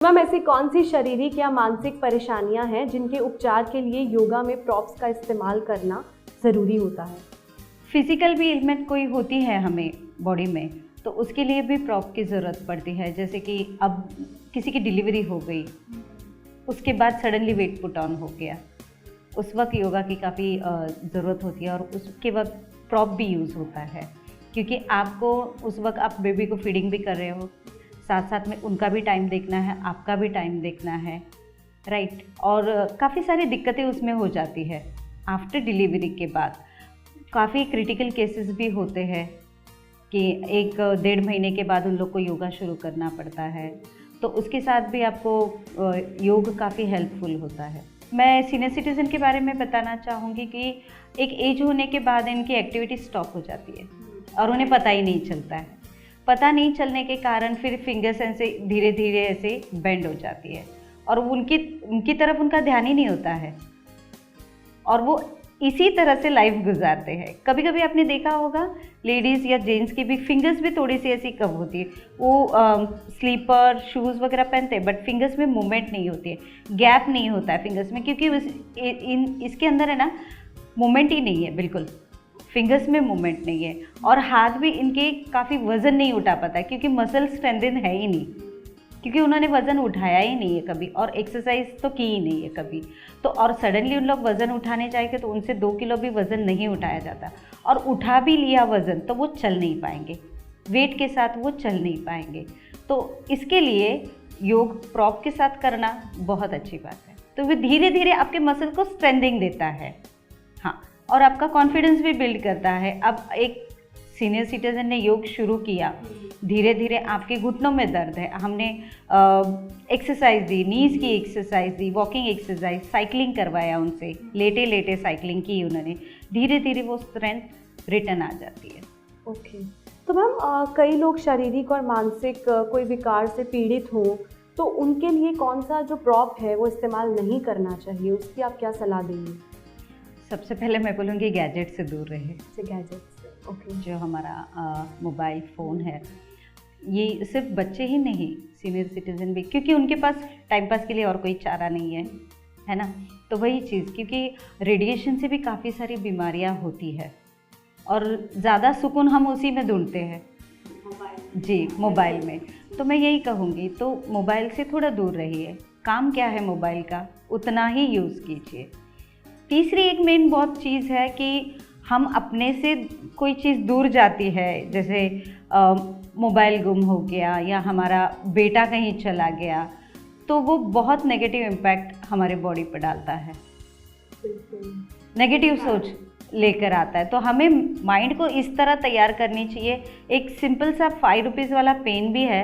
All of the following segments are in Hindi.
मैम, ऐसी कौन सी शारीरिक या मानसिक परेशानियां हैं जिनके उपचार के लिए योगा में प्रॉप्स का इस्तेमाल करना ज़रूरी होता है? फिजिकल भी इलमेंट कोई होती है हमें बॉडी में, तो उसके लिए भी प्रॉप की ज़रूरत पड़ती है। जैसे कि अब किसी की डिलीवरी हो गई, उसके बाद सडनली वेट पुट ऑन हो गया, उस वक्त योगा की काफ़ी ज़रूरत होती है और उसके वक्त प्रॉप भी यूज़ होता है, क्योंकि आपको उस वक्त आप बेबी को फीडिंग भी कर रहे हो, साथ साथ में उनका भी टाइम देखना है, आपका भी टाइम देखना है, राइट। और काफ़ी सारी दिक्कतें उसमें हो जाती है। आफ्टर डिलीवरी के बाद काफ़ी क्रिटिकल केसेस भी होते हैं कि 1-1.5 महीने के बाद उन लोग को योगा शुरू करना पड़ता है, तो उसके साथ भी आपको योग काफ़ी हेल्पफुल होता है। मैं सीनियर सिटीज़न के बारे में बताना चाहूँगी कि एक एज होने के बाद इनकी एक्टिविटी स्टॉप हो जाती है और उन्हें पता ही नहीं चलता है। पता नहीं चलने के कारण फिर फिंगर्स ऐसे धीरे धीरे ऐसे बेंड हो जाती है और उनकी तरफ उनका ध्यान ही नहीं होता है और वो इसी तरह से लाइफ गुजारते हैं। कभी कभी आपने देखा होगा लेडीज़ या जेंट्स की भी फिंगर्स भी थोड़ी सी ऐसी कम होती है, वो स्लीपर शूज़ वगैरह पहनते हैं बट फिंगर्स में मूवमेंट नहीं होती है, गैप नहीं होता है फिंगर्स में, क्योंकि इसके अंदर है ना मूवमेंट ही नहीं है, बिल्कुल फिंगर्स में मूवमेंट नहीं है। और हाथ भी इनके काफ़ी वज़न नहीं उठा पाता है क्योंकि मसल स्ट्रेंथन है ही नहीं, क्योंकि उन्होंने वज़न उठाया ही नहीं है कभी और एक्सरसाइज तो की ही नहीं है कभी। तो और सडनली उन लोग वज़न उठाने जाएंगे तो उनसे 2 किलो भी वज़न नहीं उठाया जाता, और उठा भी लिया वज़न तो वो चल नहीं पाएंगे, वेट के साथ वो चल नहीं पाएंगे। तो इसके लिए योग प्रॉप के साथ करना बहुत अच्छी बात है। तो वो धीरे धीरे आपके मसल को स्ट्रेंथिंग देता है, हाँ, और आपका कॉन्फिडेंस भी बिल्ड करता है। अब एक सीनियर सिटीजन ने योग शुरू किया, धीरे धीरे आपके घुटनों में दर्द है, हमने एक्सरसाइज दी, नीज़ की एक्सरसाइज दी, वॉकिंग एक्सरसाइज, साइकिलिंग करवाया उनसे, लेटे लेटे साइकिलिंग की उन्होंने, धीरे धीरे वो स्ट्रेंथ रिटर्न आ जाती है। ओके। तो मैम, कई लोग शारीरिक और मानसिक कोई विकार से पीड़ित हों तो उनके लिए कौन सा जो प्रॉप है वो इस्तेमाल नहीं करना चाहिए, उसकी आप क्या सलाह देंगे? सबसे पहले मैं बोलूँगी गैजेट से दूर रहे। Gadgets, okay. जो हमारा मोबाइल फ़ोन है, ये सिर्फ बच्चे ही नहीं, सीनियर सिटीज़न भी, क्योंकि उनके पास टाइम पास के लिए और कोई चारा नहीं है ना। तो वही चीज़, क्योंकि रेडिएशन से भी काफ़ी सारी बीमारियां होती है और ज़्यादा सुकून हम उसी में ढूंढते हैं, जी, मोबाइल में। तो मैं यही कहूँगी, तो मोबाइल से थोड़ा दूर रहिए। काम क्या है मोबाइल का, उतना ही यूज़ कीजिए। तीसरी एक मेन बहुत चीज़ है कि हम अपने से कोई चीज़ दूर जाती है, जैसे मोबाइल गुम हो गया या हमारा बेटा कहीं चला गया, तो वो बहुत नेगेटिव इम्पैक्ट हमारे बॉडी पर डालता है, नेगेटिव सोच लेकर आता है। तो हमें माइंड को इस तरह तैयार करनी चाहिए। एक सिंपल सा 5 रुपीज़ वाला पेन भी है,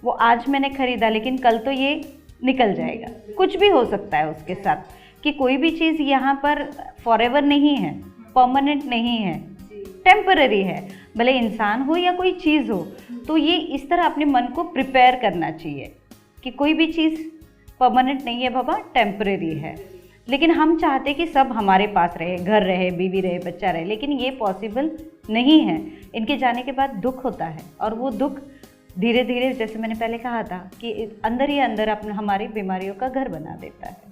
वो आज मैंने ख़रीदा लेकिन कल तो ये निकल जाएगा, कुछ भी हो सकता है उसके साथ, कि कोई भी चीज़ यहाँ पर फॉरएवर नहीं है, परमानेंट नहीं है, टेम्पररी है, भले इंसान हो या कोई चीज़ हो। तो ये इस तरह अपने मन को प्रिपेयर करना चाहिए कि कोई भी चीज़ परमानेंट नहीं है बाबा, टेम्पररी है। लेकिन हम चाहते कि सब हमारे पास रहे, घर रहे, बीवी रहे, बच्चा रहे, लेकिन ये पॉसिबल नहीं है। इनके जाने के बाद दुख होता है और वो दुख धीरे धीरे, जैसे मैंने पहले कहा था, कि अंदर ही अंदर अपने हमारी बीमारियों का घर बना देता है।